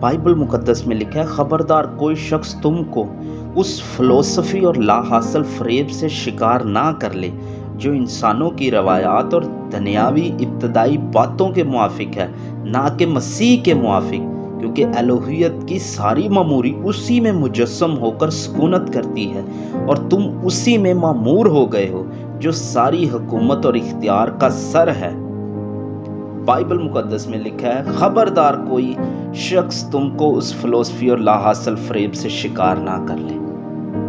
Bible मुकद्दस में लिखा है, खबरदार कोई शख्स तुमको उस फिलॉसफी और लाहासिल फ़रेब से शिकार ना कर ले जो इंसानों की रवायात और दुनियावी इब्तदाई बातों के मुआफिक है, ना कि मसीह के मुआफिक, क्योंकि एलोहियत की सारी ममूरी उसी में मुजस्सम होकर सुकूनत करती है और तुम उसी में मामूर हो गए हो जो सारी हुकूमत और इख्तियार का सर है। बाइबल मुकद्दस में लिखा है, खबरदार कोई शख्स तुमको उस फिलॉसफी और लाहासिल फ़रेब से शिकार ना कर ले।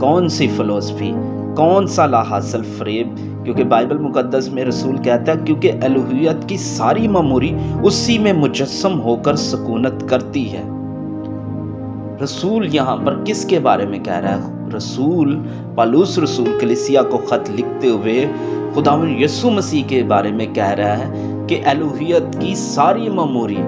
कौन सी फिलॉसफी, कौन सा लाहासिल फ़रेब? क्योंकि बाइबल मुकद्दस में रसूल कहता है, क्योंकि एलोहियत की सारी ममूरी उसी में मुजस्सम होकर सुकूनत करती है। रसूल यहाँ पर किसके बारे में कह रहा है? रसूल पौलुस रसूल कलीसिया को खत लिखते हुए खुदावंद यीशु मसीह के बारे में कह रहा है कि एलोहियत की सारी ममूरी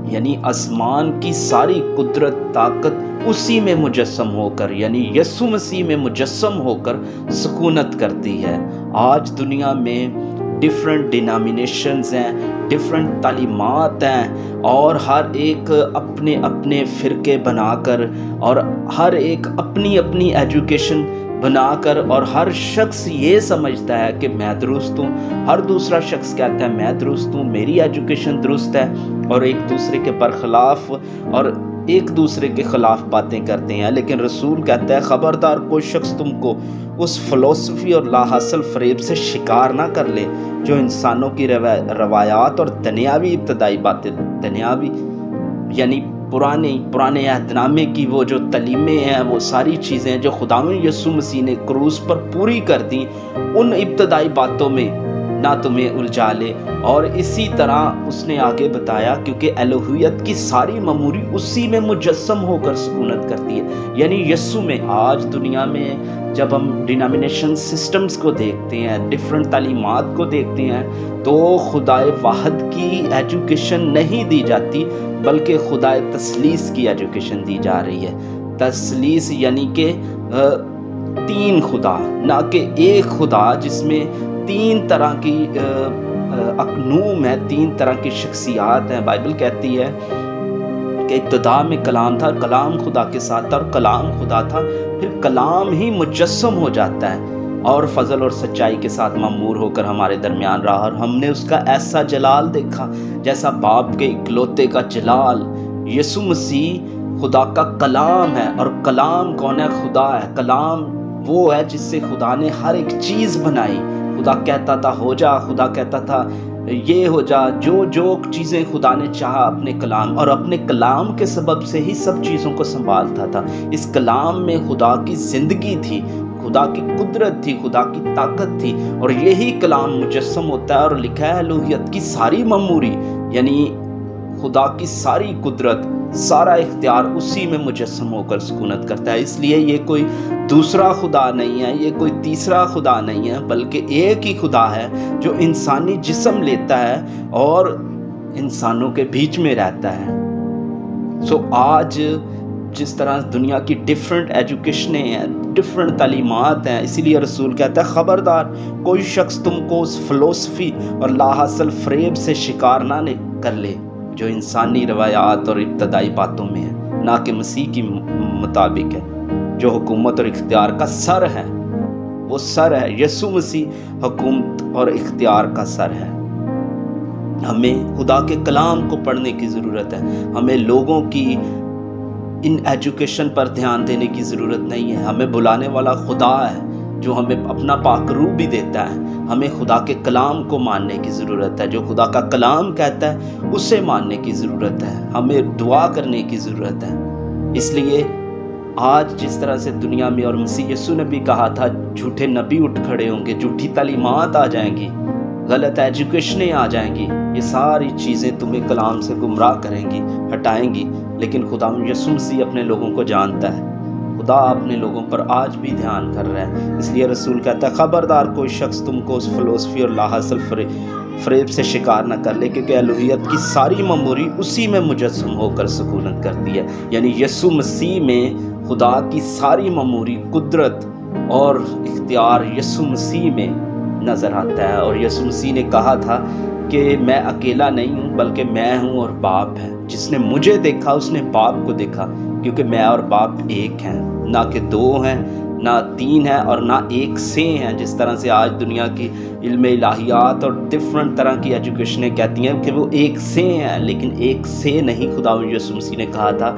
यानी आसमान की सारी कुदरत ताकत उसी में मुजस्सम होकर यानी यीशु मसीह में मुजस्सम होकर सुकूनत करती है। आज दुनिया में डिफरेंट डिनोमिनेशंस हैं, डिफरेंट तालीमात हैं और हर एक अपने अपने फ़िरके बनाकर और हर एक अपनी अपनी एजुकेशन बनाकर और हर शख्स ये समझता है कि मैं दुरुस्त हूँ, हर दूसरा शख्स कहता है मैं दुरुस्त हूँ, मेरी एजुकेशन दुरुस्त है, और एक दूसरे के बरखिलाफ और एक दूसरे के ख़िलाफ़ बातें करते हैं। लेकिन रसूल कहता है, ख़बरदार कोई शख्स तुमको उस फ़िलॉसफी और लाहासिल फ़रेब से शिकार ना कर ले जो इंसानों की रवायात और दुनियावी इब्तदाई बातें, दुनियावी यानी पुराने अहदनामे की वो जो तलीमें हैं, वो सारी चीज़ें जो खुदावंद यीशु मसीह ने क्रूस पर पूरी कर दी, उन इब्तदाई बातों में ना तुम्हें उलझा ले। और इसी तरह उसने आगे बताया, क्योंकि एलोहियत की सारी ममूरी उसी में मुजस्सम होकर सुकूनत करती है यानी यीशु में। आज दुनिया में जब हम डिनोमिनेशन सिस्टम्स को देखते हैं, डिफरेंट तालीमात को देखते हैं, तो खुदाए वाहद की एजुकेशन नहीं दी जाती बल्कि खुदाए तसलीस की एजुकेशन दी जा रही है। तसलीस यानी कि तीन खुदा, ना कि एक खुदा जिसमें तीन तरह की अकनूम है, तीन तरह की शख्सियात हैं। बाइबल कहती है कि इब्तिदा में कलाम था, कलाम खुदा के साथ था और कलाम खुदा था, फिर कलाम ही मुजस्सम हो जाता है और फजल और सच्चाई के साथ मामूर होकर हमारे दरमियान रहा और हमने उसका ऐसा जलाल देखा जैसा बाप के इकलौते का जलाल। यीशु मसीह खुदा का कलाम है और कलाम कौन है? खुदा है। कलाम वो है जिससे खुदा ने हर एक चीज़ बनाई। खुदा कहता था हो जा, खुदा कहता था ये हो जा, जो जो चीज़ें खुदा ने चाहा अपने कलाम, और अपने कलाम के सबब से ही सब चीज़ों को संभालता था। इस कलाम में खुदा की ज़िंदगी थी, खुदा की कुदरत थी, खुदा की ताकत थी, और यही कलाम मुजस्सम होता है और लिखा है एलोहियत की सारी ममूरी यानी खुदा की सारी कुदरत, सारा इख्तियार उसी में मुजस्सम होकर सुकूनत करता है। इसलिए ये कोई दूसरा खुदा नहीं है, ये कोई तीसरा खुदा नहीं है, बल्कि एक ही खुदा है जो इंसानी जिस्म लेता है और इंसानों के बीच में रहता है। आज जिस तरह दुनिया की डिफरेंट एजुकेशनें हैं, डिफरेंट तालीमात हैं, इसीलिए रसूल कहता है, ख़बरदार कोई शख्स तुमको उस फिलॉसफी और लाहासिल फ़रेब से शिकार ना कर ले जो इंसानी रवायात और इब्तदाई बातों में है, ना कि मसीह की मुताबिक है जो हुकूमत और इख्तियार का सर है। वो सर है, यीशु मसीह हुकूमत और इख्तियार का सर है। हमें खुदा के कलाम को पढ़ने की ज़रूरत है, हमें लोगों की इन एजुकेशन पर ध्यान देने की ज़रूरत नहीं है। हमें बुलाने वाला खुदा है जो हमें अपना पाकरूप भी देता है। हमें खुदा के कलाम को मानने की ज़रूरत है, जो खुदा का कलाम कहता है उसे मानने की ज़रूरत है। हमें दुआ करने की ज़रूरत है। इसलिए आज जिस तरह से दुनिया में, और मसीह यीशु ने भी कहा था, झूठे नबी उठ खड़े होंगे, झूठी तालीमात आ जाएंगी, गलत एजुकेशनें आ जाएंगी, ये सारी चीज़ें तुम्हें कलाम से गुमराह करेंगी, हटाएंगी। लेकिन खुदा यीशु मसीह अपने लोगों को जानता है, खुदा अपने लोगों पर आज भी ध्यान कर रहा है। इसलिए रसूल कहता है, ख़बरदार कोई शख्स तुमको उस फिलॉसफी और लाहासिल फ़रेब से शिकार न कर ले, क्योंकि एलोहियत की सारी ममूरी उसी में मुजस्सम होकर सुकूनत करती है यानी यीशु मसीह में खुदा की सारी ममूरी, कुदरत और इख्तियार यीशु मसीह में नज़र आता है। और यीशु मसीह ने कहा था کہ میں اکیلا نہیں ہوں بلکہ میں ہوں اور باپ ہے. جس نے مجھے دیکھا اس نے باپ کو دیکھا، کیونکہ میں اور باپ ایک ہیں، نہ کہ دو ہیں، نہ تین ہیں اور نہ ایک سے ہیں، جس طرح سے آج دنیا کی علم الہیات اور ڈفرنٹ طرح کی ایجوکیشنیں کہتی ہیں کہ وہ ایک سے ہیں، لیکن ایک سے نہیں. خدا یسوع مسیح نے کہا تھا